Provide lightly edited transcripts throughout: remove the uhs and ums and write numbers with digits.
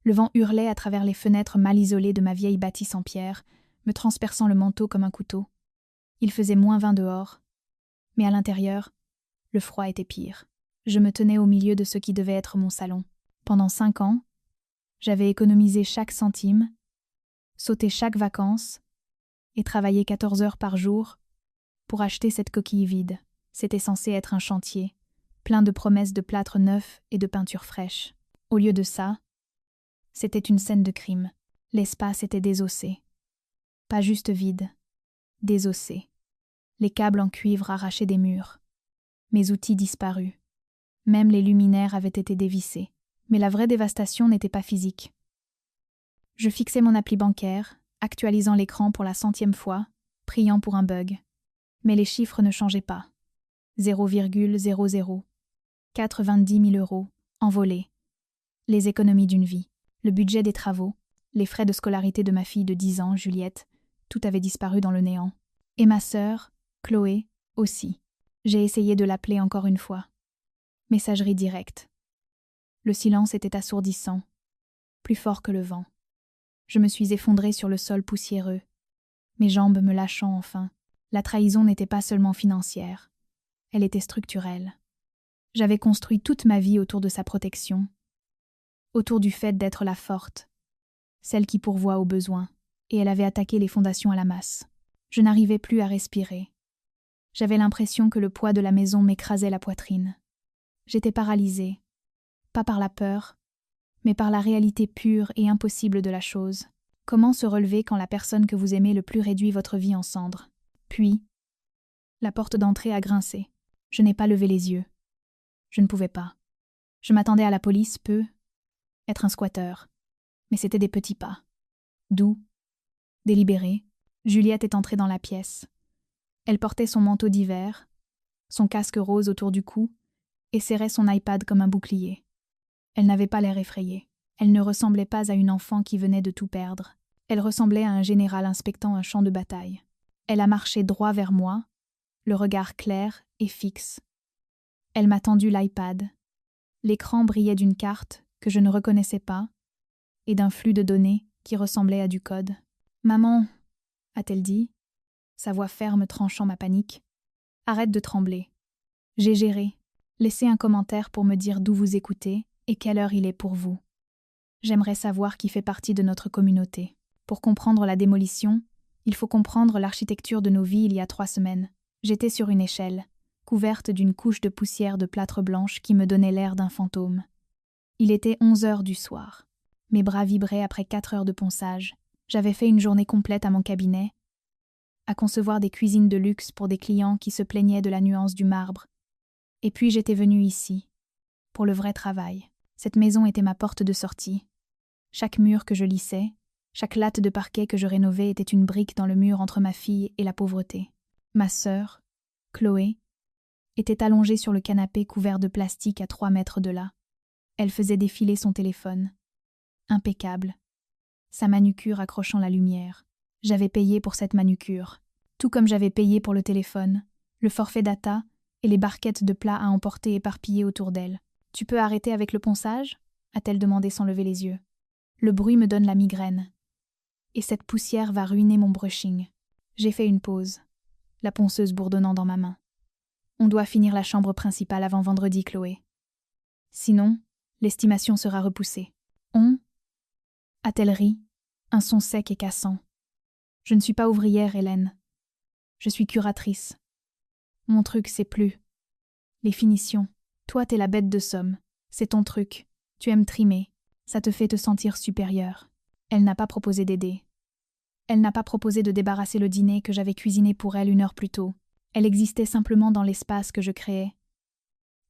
Le vent hurlait à travers les fenêtres mal isolées de ma vieille bâtisse en pierre, me transperçant le manteau comme un couteau. Il faisait -20 dehors, mais à l'intérieur, le froid était pire. Je me tenais au milieu de ce qui devait être mon salon. Pendant 5 ans, j'avais économisé chaque centime, sauté chaque vacances et travaillé 14 heures par jour pour acheter cette coquille vide. C'était censé être un chantier, plein de promesses de plâtre neuf et de peinture fraîche. Au lieu de ça, c'était une scène de crime. L'espace était désossé. Pas juste vide, désossé. Les câbles en cuivre arrachés des murs. Mes outils disparus. Même les luminaires avaient été dévissés. Mais la vraie dévastation n'était pas physique. Je fixais mon appli bancaire, actualisant l'écran pour la 100e fois, priant pour un bug. Mais les chiffres ne changeaient pas. 0,00. 90 000 €, envolés. Les économies d'une vie. Le budget des travaux, les frais de scolarité de ma fille de 10 ans, Juliette, tout avait disparu dans le néant. Et ma sœur, Chloé, aussi. J'ai essayé de l'appeler encore une fois. Messagerie directe. Le silence était assourdissant, plus fort que le vent. Je me suis effondrée sur le sol poussiéreux, mes jambes me lâchant enfin. La trahison n'était pas seulement financière, elle était structurelle. J'avais construit toute ma vie autour de sa protection, autour du fait d'être la forte, celle qui pourvoit aux besoins, et elle avait attaqué les fondations à la masse. Je n'arrivais plus à respirer. J'avais l'impression que le poids de la maison m'écrasait la poitrine. J'étais paralysée, pas par la peur, mais par la réalité pure et impossible de la chose. Comment se relever quand la personne que vous aimez le plus réduit votre vie en cendres? Puis, la porte d'entrée a grincé. Je n'ai pas levé les yeux. Je ne pouvais pas. Je m'attendais à la police, être un squatteur. Mais c'était des petits pas. Doux, délibérés. Juliette est entrée dans la pièce. Elle portait son manteau d'hiver, son casque rose autour du cou, et serrait son iPad comme un bouclier. Elle n'avait pas l'air effrayée. Elle ne ressemblait pas à une enfant qui venait de tout perdre. Elle ressemblait à un général inspectant un champ de bataille. Elle a marché droit vers moi, le regard clair et fixe. Elle m'a tendu l'iPad. L'écran brillait d'une carte que je ne reconnaissais pas et d'un flux de données qui ressemblait à du code. « Maman », a-t-elle dit, sa voix ferme tranchant ma panique. « Arrête de trembler. J'ai géré. Laissez un commentaire pour me dire d'où vous écoutez et quelle heure il est pour vous. J'aimerais savoir qui fait partie de notre communauté. Pour comprendre la démolition, il faut comprendre l'architecture de nos vies il y a 3 semaines. J'étais sur une échelle, couverte d'une couche de poussière de plâtre blanche qui me donnait l'air d'un fantôme. Il était 11 heures du soir. Mes bras vibraient après 4 heures de ponçage. J'avais fait une journée complète à mon cabinet, à concevoir des cuisines de luxe pour des clients qui se plaignaient de la nuance du marbre. Et puis j'étais venue ici, pour le vrai travail. Cette maison était ma porte de sortie. Chaque mur que je lissais, chaque latte de parquet que je rénovais était une brique dans le mur entre ma fille et la pauvreté. Ma sœur, Chloé, était allongée sur le canapé couvert de plastique à 3 mètres de là. Elle faisait défiler son téléphone. Impeccable. Sa manucure accrochant la lumière. J'avais payé pour cette manucure, tout comme j'avais payé pour le téléphone, le forfait data et les barquettes de plats à emporter éparpillées autour d'elle. « Tu peux arrêter avec le ponçage » a-t-elle demandé sans lever les yeux. « Le bruit me donne la migraine. Et cette poussière va ruiner mon brushing. » J'ai fait une pause, la ponceuse bourdonnant dans ma main. « On doit finir la chambre principale avant vendredi, Chloé. Sinon, l'estimation sera repoussée. »« On » a-t-elle ri, un son sec et cassant. « Je ne suis pas ouvrière, Hélène. Je suis curatrice. Mon truc, c'est plus. Les finitions. Toi, t'es la bête de somme. C'est ton truc. Tu aimes trimer. Ça te fait te sentir supérieure. » Elle n'a pas proposé d'aider. Elle n'a pas proposé de débarrasser le dîner que j'avais cuisiné pour elle 1 heure plus tôt. Elle existait simplement dans l'espace que je créais,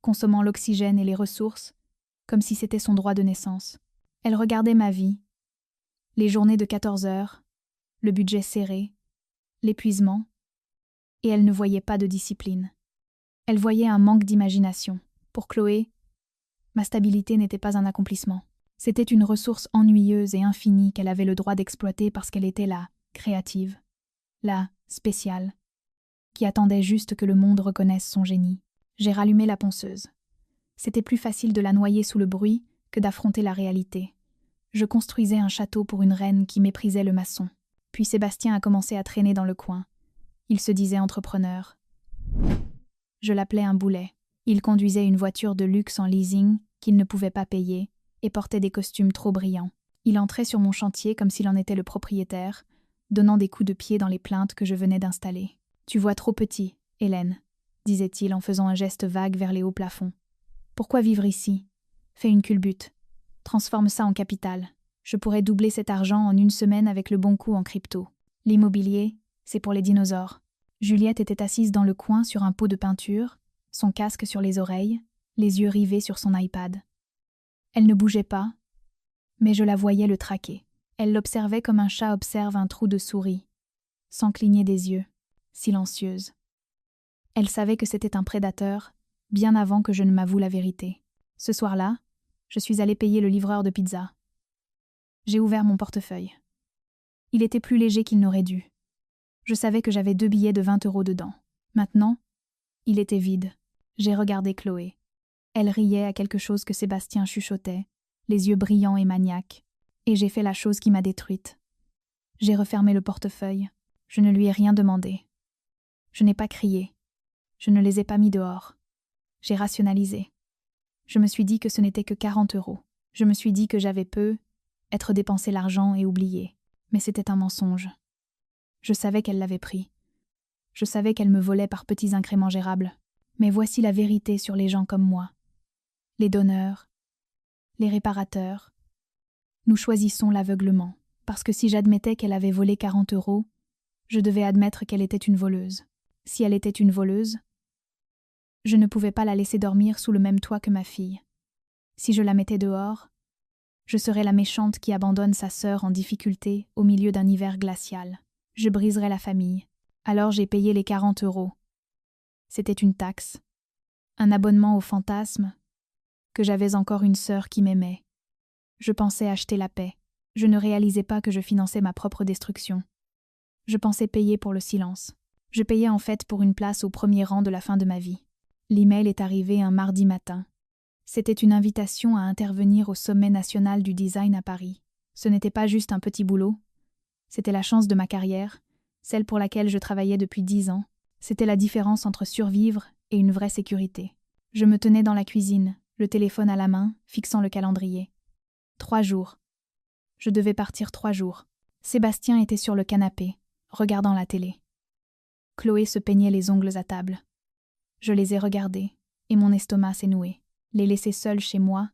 consommant l'oxygène et les ressources, comme si c'était son droit de naissance. Elle regardait ma vie, les journées de 14 heures, le budget serré, l'épuisement, et elle ne voyait pas de discipline. Elle voyait un manque d'imagination. Pour Chloé, ma stabilité n'était pas un accomplissement. C'était une ressource ennuyeuse et infinie qu'elle avait le droit d'exploiter parce qu'elle était la créative, la spéciale, qui attendait juste que le monde reconnaisse son génie. J'ai rallumé la ponceuse. C'était plus facile de la noyer sous le bruit que d'affronter la réalité. Je construisais un château pour une reine qui méprisait le maçon. Puis Sébastien a commencé à traîner dans le coin. Il se disait entrepreneur. Je l'appelais un boulet. Il conduisait une voiture de luxe en leasing qu'il ne pouvait pas payer et portait des costumes trop brillants. Il entrait sur mon chantier comme s'il en était le propriétaire, donnant des coups de pied dans les plaintes que je venais d'installer. « Tu vois trop petit, Hélène, » disait-il en faisant un geste vague vers les hauts plafonds. « Pourquoi vivre ici? Fais une culbute. Transforme ça en capital. Je pourrais doubler cet argent en une semaine avec le bon coup en crypto. L'immobilier, c'est pour les dinosaures. » Juliette était assise dans le coin sur un pot de peinture, son casque sur les oreilles, les yeux rivés sur son iPad. Elle ne bougeait pas, mais je la voyais le traquer. Elle l'observait comme un chat observe un trou de souris, sans cligner des yeux, silencieuse. Elle savait que c'était un prédateur, bien avant que je ne m'avoue la vérité. Ce soir-là, je suis allée payer le livreur de pizza. J'ai ouvert mon portefeuille. Il était plus léger qu'il n'aurait dû. Je savais que j'avais 2 billets de 20 € dedans. Maintenant, il était vide. J'ai regardé Chloé. Elle riait à quelque chose que Sébastien chuchotait, les yeux brillants et maniaques, et j'ai fait la chose qui m'a détruite. J'ai refermé le portefeuille. Je ne lui ai rien demandé. Je n'ai pas crié. Je ne les ai pas mis dehors. J'ai rationalisé. Je me suis dit que ce n'était que 40 €. Je me suis dit que j'avais être dépensé l'argent et oublié. Mais c'était un mensonge. Je savais qu'elle l'avait pris. Je savais qu'elle me volait par petits incréments gérables. Mais voici la vérité sur les gens comme moi. Les donneurs, les réparateurs. Nous choisissons l'aveuglement, parce que si j'admettais qu'elle avait volé 40 €, je devais admettre qu'elle était une voleuse. Si elle était une voleuse, je ne pouvais pas la laisser dormir sous le même toit que ma fille. Si je la mettais dehors, je serais la méchante qui abandonne sa sœur en difficulté au milieu d'un hiver glacial. Je briserais la famille. Alors j'ai payé les 40 €. C'était une taxe, un abonnement au fantasme, que j'avais encore une sœur qui m'aimait. Je pensais acheter la paix. Je ne réalisais pas que je finançais ma propre destruction. Je pensais payer pour le silence. Je payais en fait pour une place au premier rang de la fin de ma vie. L'email est arrivé un mardi matin. C'était une invitation à intervenir au sommet national du design à Paris. Ce n'était pas juste un petit boulot. C'était la chance de ma carrière, celle pour laquelle je travaillais depuis 10 ans. C'était la différence entre survivre et une vraie sécurité. Je me tenais dans la cuisine, le téléphone à la main, fixant le calendrier. 3 jours. Je devais partir 3 jours. Sébastien était sur le canapé, regardant la télé. Chloé se peignait les ongles à table. Je les ai regardés, et mon estomac s'est noué. Les laisser seuls chez moi,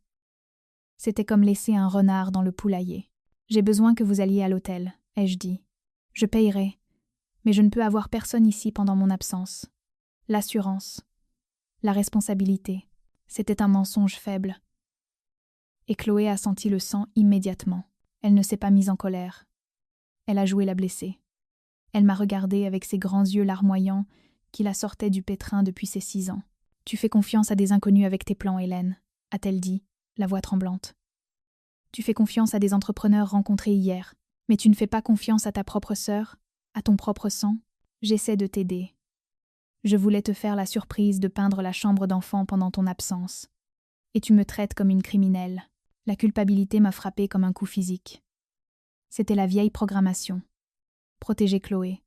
c'était comme laisser un renard dans le poulailler. « J'ai besoin que vous alliez à l'hôtel », ai-je dit. « Je payerai, mais je ne peux avoir personne ici pendant mon absence. L'assurance, la responsabilité, c'était un mensonge faible. » Et Chloé a senti le sang immédiatement. Elle ne s'est pas mise en colère. Elle a joué la blessée. Elle m'a regardée avec ses grands yeux larmoyants qui la sortaient du pétrin depuis ses 6 ans. « Tu fais confiance à des inconnus avec tes plans, Hélène », a-t-elle dit, la voix tremblante. « Tu fais confiance à des entrepreneurs rencontrés hier, mais tu ne fais pas confiance à ta propre sœur, à ton propre sang. J'essaie de t'aider. Je voulais te faire la surprise de peindre la chambre d'enfant pendant ton absence. Et tu me traites comme une criminelle. La culpabilité m'a frappée comme un coup physique. C'était la vieille programmation. Protéger Chloé.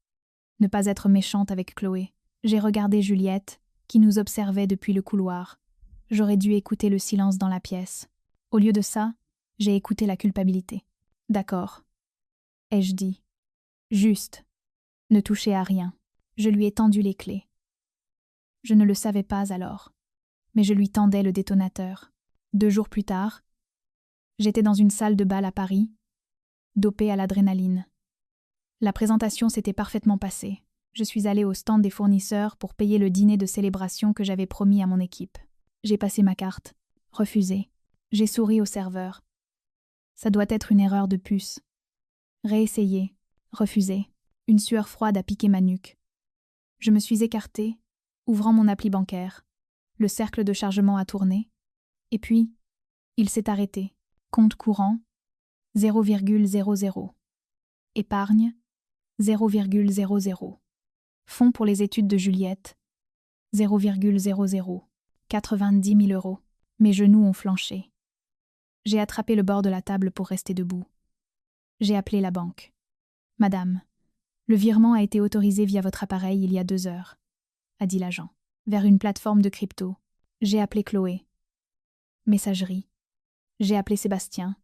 Ne pas être méchante avec Chloé. J'ai regardé Juliette, qui nous observait depuis le couloir. J'aurais dû écouter le silence dans la pièce. Au lieu de ça, j'ai écouté la culpabilité. « D'accord, » ai-je dit. « Juste. Ne touchez à rien. » Je lui ai tendu les clés. Je ne le savais pas alors, mais je lui tendais le détonateur. 2 jours plus tard, j'étais dans une salle de bal à Paris, dopée à l'adrénaline. La présentation s'était parfaitement passée. Je suis allée au stand des fournisseurs pour payer le dîner de célébration que j'avais promis à mon équipe. J'ai passé ma carte. Refusé. J'ai souri au serveur. Ça doit être une erreur de puce. Réessayer. Refusé. Une sueur froide a piqué ma nuque. Je me suis écartée, ouvrant mon appli bancaire. Le cercle de chargement a tourné. Et puis, il s'est arrêté. Compte courant, 0,00. Épargne, 0,00. Fonds pour les études de Juliette, 0,00. 90 000 €. Mes genoux ont flanché. J'ai attrapé le bord de la table pour rester debout. J'ai appelé la banque. Madame, le virement a été autorisé via votre appareil il y a 2 heures, a dit l'agent. Vers une plateforme de crypto. J'ai appelé Chloé. Messagerie. J'ai appelé Sébastien.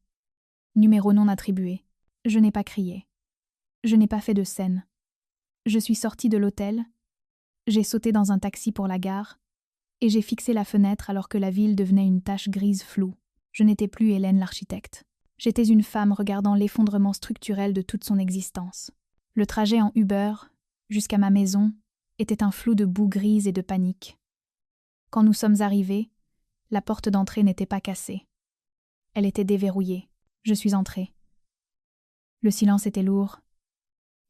Numéro non attribué. Je n'ai pas crié. Je n'ai pas fait de scène. Je suis sortie de l'hôtel. J'ai sauté dans un taxi pour la gare. Et j'ai fixé la fenêtre alors que la ville devenait une tache grise floue. Je n'étais plus Hélène l'architecte. J'étais une femme regardant l'effondrement structurel de toute son existence. Le trajet en Uber, jusqu'à ma maison, était un flou de boue grise et de panique. Quand nous sommes arrivés, la porte d'entrée n'était pas cassée. Elle était déverrouillée. Je suis entrée. Le silence était lourd,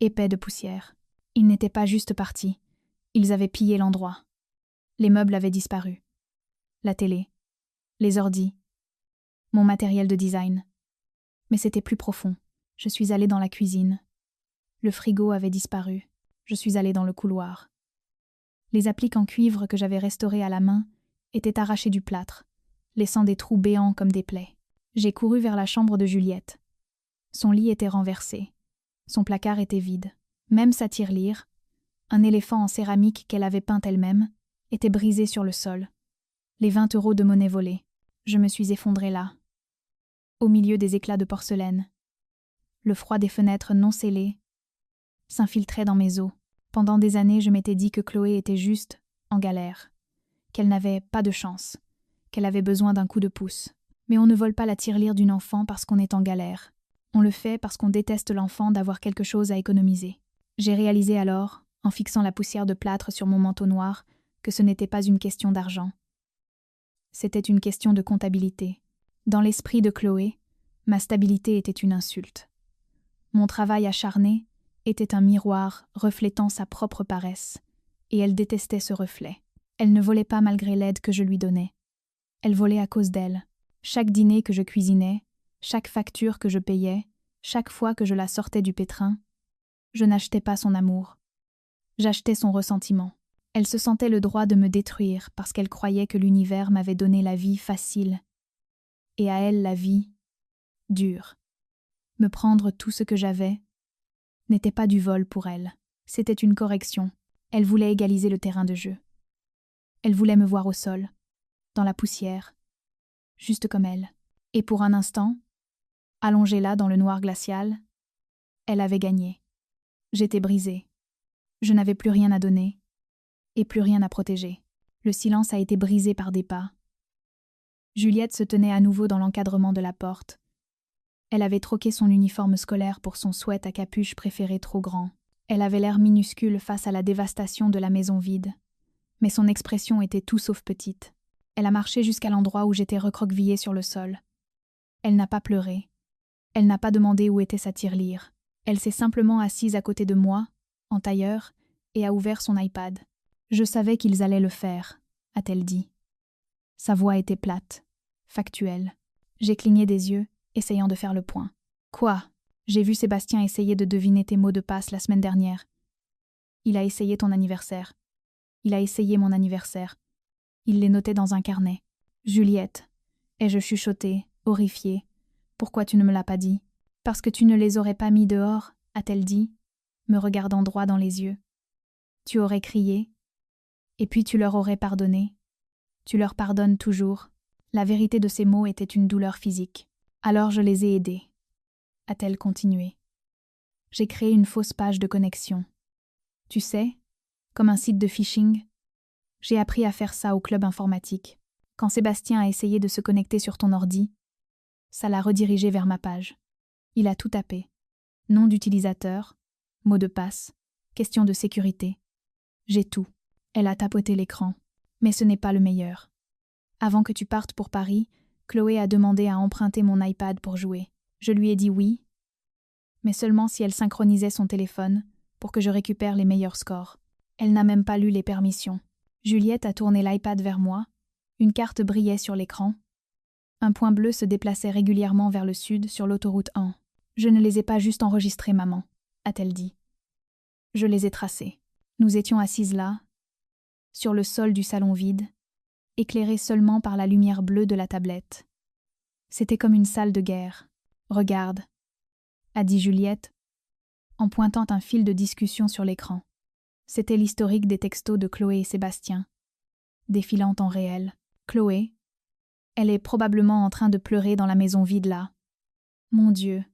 épais de poussière. Ils n'étaient pas juste partis. Ils avaient pillé l'endroit. Les meubles avaient disparu. La télé, les ordis, mon matériel de design. Mais c'était plus profond. Je suis allée dans la cuisine. Le frigo avait disparu. Je suis allée dans le couloir. Les appliques en cuivre que j'avais restaurées à la main étaient arrachées du plâtre, laissant des trous béants comme des plaies. J'ai couru vers la chambre de Juliette. Son lit était renversé. Son placard était vide. Même sa tirelire, un éléphant en céramique qu'elle avait peint elle-même, était brisé sur le sol. Les 20 € de monnaie volée. Je me suis effondrée là, au milieu des éclats de porcelaine. Le froid des fenêtres non scellées s'infiltrait dans mes os. Pendant des années, je m'étais dit que Chloé était juste en galère, qu'elle n'avait pas de chance, qu'elle avait besoin d'un coup de pouce. Mais on ne vole pas la tirelire d'une enfant parce qu'on est en galère. On le fait parce qu'on déteste l'enfant d'avoir quelque chose à économiser. J'ai réalisé alors, en fixant la poussière de plâtre sur mon manteau noir, que ce n'était pas une question d'argent. C'était une question de comptabilité. Dans l'esprit de Chloé, ma stabilité était une insulte. Mon travail acharné était un miroir reflétant sa propre paresse, et elle détestait ce reflet. Elle ne volait pas malgré l'aide que je lui donnais. Elle volait à cause d'elle. Chaque dîner que je cuisinais, chaque facture que je payais, chaque fois que je la sortais du pétrin, je n'achetais pas son amour. J'achetais son ressentiment. Elle se sentait le droit de me détruire parce qu'elle croyait que l'univers m'avait donné la vie facile. Et à elle la vie dure. Me prendre tout ce que j'avais n'était pas du vol pour elle. C'était une correction. Elle voulait égaliser le terrain de jeu. Elle voulait me voir au sol, dans la poussière, juste comme elle. Et pour un instant, allongée là dans le noir glacial, elle avait gagné. J'étais brisée. Je n'avais plus rien à donner et plus rien à protéger. Le silence a été brisé par des pas. Juliette se tenait à nouveau dans l'encadrement de la porte. Elle avait troqué son uniforme scolaire pour son sweat à capuche préféré trop grand. Elle avait l'air minuscule face à la dévastation de la maison vide. Mais son expression était tout sauf petite. Elle a marché jusqu'à l'endroit où j'étais recroquevillée sur le sol. Elle n'a pas pleuré. Elle n'a pas demandé où était sa tirelire. Elle s'est simplement assise à côté de moi, en tailleur, et a ouvert son iPad. « Je savais qu'ils allaient le faire », a-t-elle dit. Sa voix était plate, factuelle. J'ai cligné des yeux, essayant de faire le point. « Quoi ? J'ai vu Sébastien essayer de deviner tes mots de passe la semaine dernière. Il a essayé ton anniversaire. Il a essayé mon anniversaire. Il les notait dans un carnet. Juliette, ai-je chuchoté, horrifiée. Pourquoi tu ne me l'as pas dit ? Parce que tu ne les aurais pas mis dehors, a-t-elle dit, me regardant droit dans les yeux. Tu aurais crié, et puis tu leur aurais pardonné. Tu leur pardonnes toujours. La vérité de ces mots était une douleur physique. Alors je les ai aidés, a-t-elle continué. J'ai créé une fausse page de connexion. Tu sais, comme un site de phishing. J'ai appris à faire ça au club informatique. Quand Sébastien a essayé de se connecter sur ton ordi, ça l'a redirigé vers ma page. Il a tout tapé. Nom d'utilisateur, mot de passe, question de sécurité. J'ai tout. Elle a tapoté l'écran. Mais ce n'est pas le meilleur. Avant que tu partes pour Paris, Chloé a demandé à emprunter mon iPad pour jouer. Je lui ai dit oui, mais seulement si elle synchronisait son téléphone pour que je récupère les meilleurs scores. Elle n'a même pas lu les permissions. Juliette a tourné l'iPad vers moi. Une carte brillait sur l'écran. Un point bleu se déplaçait régulièrement vers le sud sur l'autoroute 1. Je ne les ai pas juste enregistrés, maman, a-t-elle dit. Je les ai tracés. Nous étions assises là, sur le sol du salon vide, éclairé seulement par la lumière bleue de la tablette. C'était comme une salle de guerre. « Regarde », a dit Juliette, en pointant un fil de discussion sur l'écran. C'était l'historique des textos de Chloé et Sébastien, défilant en réel. Chloé, elle est probablement en train de pleurer dans la maison vide là. Mon Dieu,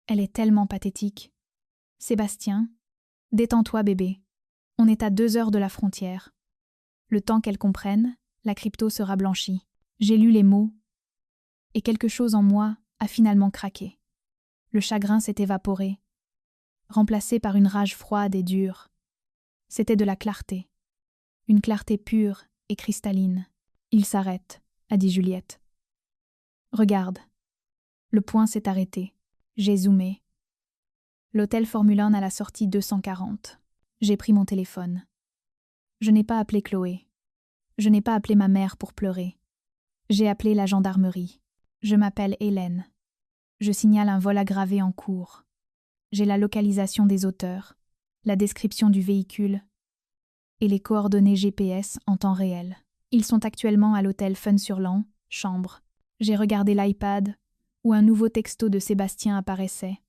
elle est tellement pathétique. Sébastien, détends-toi bébé. On est à 2 heures de la frontière. Le temps qu'elle comprenne, la crypto sera blanchie. J'ai lu les mots, et quelque chose en moi a finalement craqué. Le chagrin s'est évaporé, remplacé par une rage froide et dure. C'était de la clarté, une clarté pure et cristalline. Il s'arrête, a dit Juliette. Regarde. Le point s'est arrêté. J'ai zoomé. L'hôtel Formule 1 à la sortie 240. J'ai pris mon téléphone. Je n'ai pas appelé Chloé. Je n'ai pas appelé ma mère pour pleurer. J'ai appelé la gendarmerie. Je m'appelle Hélène. Je signale un vol aggravé en cours. J'ai la localisation des auteurs, la description du véhicule et les coordonnées GPS en temps réel. Ils sont actuellement à l'hôtel Fun-sur-Lan, chambre. J'ai regardé l'iPad où un nouveau texto de Sébastien apparaissait.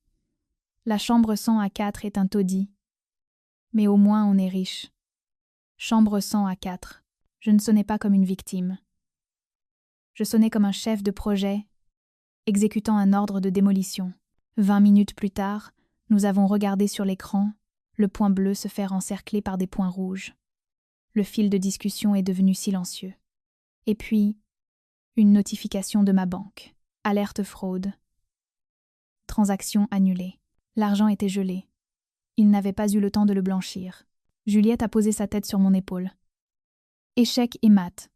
La chambre 100A4 est un taudis. Mais au moins on est riche. Chambre 100A4. Je ne sonnais pas comme une victime. Je sonnais comme un chef de projet, exécutant un ordre de démolition. 20 minutes plus tard, nous avons regardé sur l'écran le point bleu se faire encercler par des points rouges. Le fil de discussion est devenu silencieux. Et puis, une notification de ma banque. Alerte fraude. Transaction annulée. L'argent était gelé. Il n'avait pas eu le temps de le blanchir. Juliette a posé sa tête sur mon épaule. Échec et mat,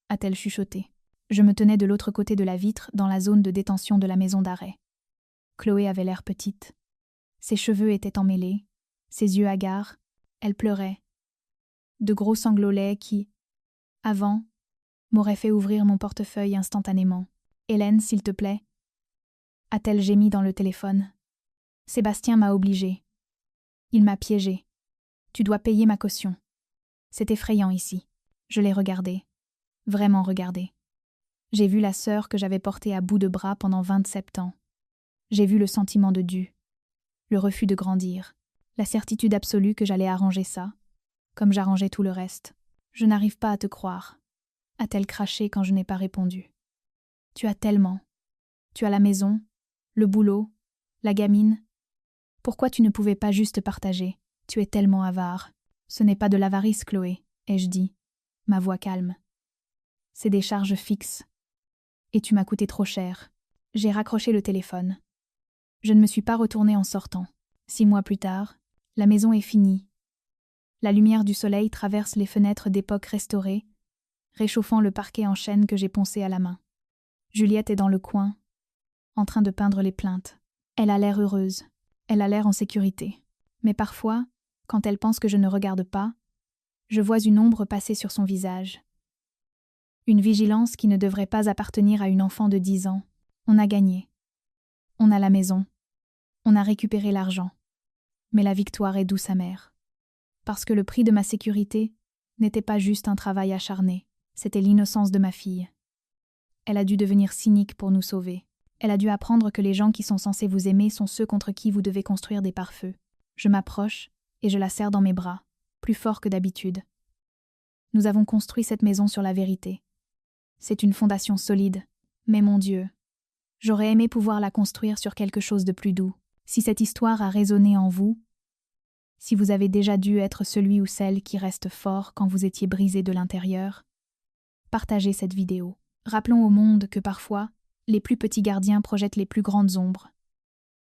a-t-elle chuchoté. Je me tenais de l'autre côté de la vitre, dans la zone de détention de la maison d'arrêt. Chloé avait l'air petite. Ses cheveux étaient emmêlés, ses yeux hagards, elle pleurait. De gros sanglots laids qui, avant, m'auraient fait ouvrir mon portefeuille instantanément. « Hélène, s'il te plaît » a-t-elle gémi dans le téléphone. « Sébastien m'a obligée. Il m'a piégée. Tu dois payer ma caution. » C'est effrayant ici. Je l'ai regardé. Vraiment regardé. J'ai vu la sœur que j'avais portée à bout de bras pendant 27 ans. J'ai vu le sentiment de dû, le refus de grandir, la certitude absolue que j'allais arranger ça, comme j'arrangeais tout le reste. « Je n'arrive pas à te croire », a-t-elle craché quand je n'ai pas répondu. « Tu as tellement. Tu as la maison, le boulot, la gamine. Pourquoi tu ne pouvais pas juste partager? Tu es tellement avare. » « Ce n'est pas de l'avarice, Chloé, ai-je dit, ma voix calme. C'est des charges fixes. Et tu m'as coûté trop cher. » J'ai raccroché le téléphone. Je ne me suis pas retournée en sortant. 6 mois plus tard, la maison est finie. La lumière du soleil traverse les fenêtres d'époque restaurées, réchauffant le parquet en chêne que j'ai poncé à la main. Juliette est dans le coin, en train de peindre les plaintes. Elle a l'air heureuse. Elle a l'air en sécurité. Mais parfois, quand elle pense que je ne regarde pas, je vois une ombre passer sur son visage. Une vigilance qui ne devrait pas appartenir à une enfant de 10 ans. On a gagné. On a la maison. On a récupéré l'argent. Mais la victoire est douce amère. Parce que le prix de ma sécurité n'était pas juste un travail acharné, c'était l'innocence de ma fille. Elle a dû devenir cynique pour nous sauver. Elle a dû apprendre que les gens qui sont censés vous aimer sont ceux contre qui vous devez construire des pare-feux. Je m'approche et je la serre dans mes bras, plus fort que d'habitude. Nous avons construit cette maison sur la vérité. C'est une fondation solide, mais mon Dieu, j'aurais aimé pouvoir la construire sur quelque chose de plus doux. Si cette histoire a résonné en vous, si vous avez déjà dû être celui ou celle qui reste fort quand vous étiez brisé de l'intérieur, partagez cette vidéo. Rappelons au monde que parfois, les plus petits gardiens projettent les plus grandes ombres.